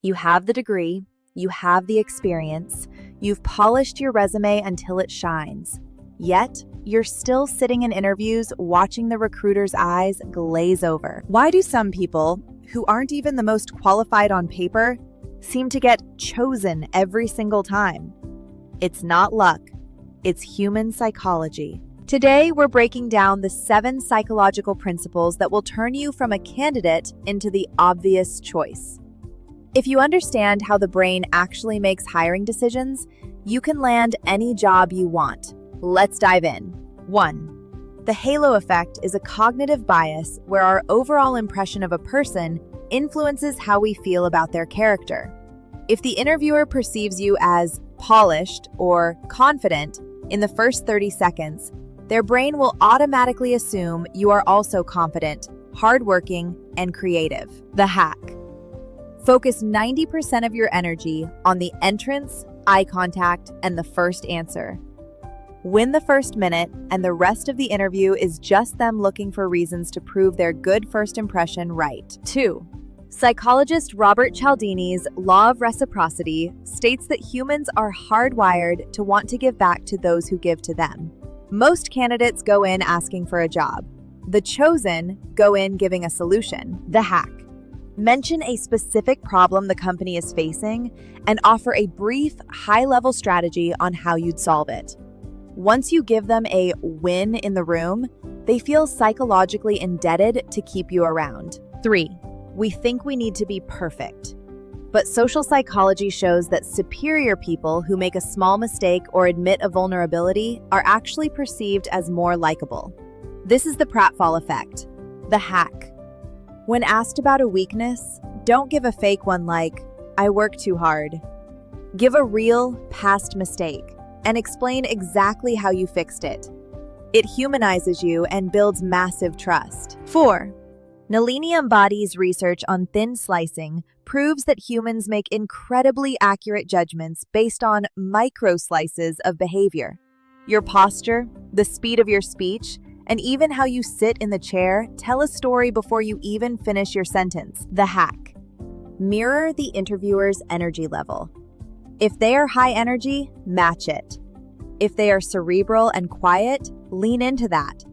You have the degree, you have the experience, you've polished your resume until it shines. Yet, you're still sitting in interviews watching the recruiter's eyes glaze over. Why do some people, who aren't even the most qualified on paper, seem to get chosen every single time? It's not luck, it's human psychology. Today, we're breaking down the 7 psychological principles that will turn you from a candidate into the obvious choice. If you understand how the brain actually makes hiring decisions, you can land any job you want. Let's dive in. 1. The halo effect is a cognitive bias where our overall impression of a person influences how we feel about their character. If the interviewer perceives you as polished or confident in the first 30 seconds, their brain will automatically assume you are also confident, hardworking, and creative. The hack. Focus 90% of your energy on the entrance, eye contact, and the first answer. Win the first minute, and the rest of the interview is just them looking for reasons to prove their good first impression right. 2. Psychologist Robert Cialdini's law of reciprocity states that humans are hardwired to want to give back to those who give to them. Most candidates go in asking for a job. The chosen go in giving a solution. The hack. Mention a specific problem the company is facing and offer a brief, high-level strategy on how you'd solve it. Once you give them a win in the room, they feel psychologically indebted to keep you around. 3. We think we need to be perfect. But social psychology shows that superior people who make a small mistake or admit a vulnerability are actually perceived as more likable. This is the pratfall effect. The hack. When asked about a weakness, don't give a fake one like, "I work too hard." Give a real, past mistake and explain exactly how you fixed it. It humanizes you and builds massive trust. 4. Nalini Ambadi's research on thin slicing proves that humans make incredibly accurate judgments based on micro slices of behavior. Your posture, the speed of your speech, and even how you sit in the chair tell a story before you even finish your sentence. The hack. Mirror the interviewer's energy level. If they are high energy, match it. If they are cerebral and quiet, lean into that.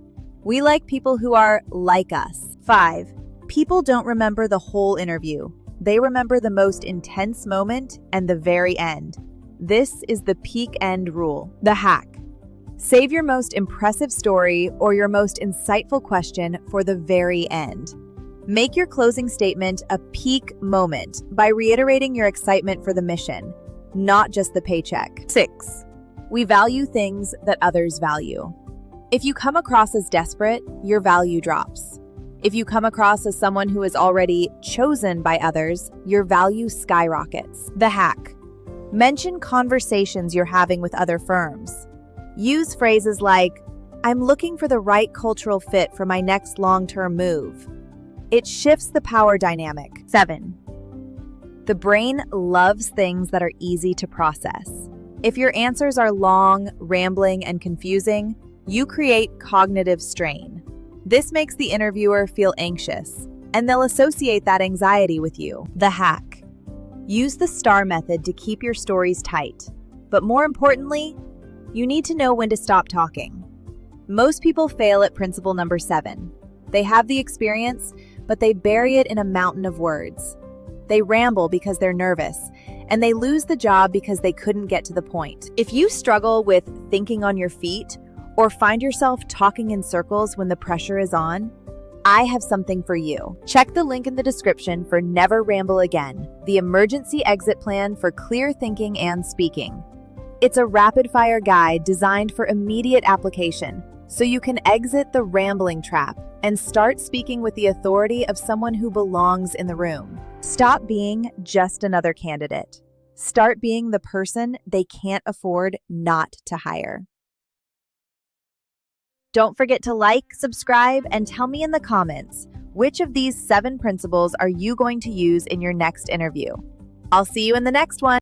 We like people who are like us. 5. People don't remember the whole interview. They remember the most intense moment and the very end. This is the peak end rule. The hack. Save your most impressive story or your most insightful question for the very end. Make your closing statement a peak moment by reiterating your excitement for the mission, not just the paycheck. 6. We value things that others value. If you come across as desperate, your value drops. If you come across as someone who is already chosen by others, your value skyrockets. The hack. Mention conversations you're having with other firms. Use phrases like, "I'm looking for the right cultural fit for my next long-term move." It shifts the power dynamic. 7. The brain loves things that are easy to process. If your answers are long, rambling, and confusing, you create cognitive strain. This makes the interviewer feel anxious, and they'll associate that anxiety with you. The hack. Use the STAR method to keep your stories tight. But more importantly, you need to know when to stop talking. Most people fail at principle number 7. They have the experience, but they bury it in a mountain of words. They ramble because they're nervous, and they lose the job because they couldn't get to the point. If you struggle with thinking on your feet, or find yourself talking in circles when the pressure is on, I have something for you. Check the link in the description for Never Ramble Again, the emergency exit plan for clear thinking and speaking. It's a rapid-fire guide designed for immediate application, so you can exit the rambling trap and start speaking with the authority of someone who belongs in the room. Stop being just another candidate. Start being the person they can't afford not to hire. Don't forget to like, subscribe, and tell me in the comments, which of these 7 principles are you going to use in your next interview? I'll see you in the next one.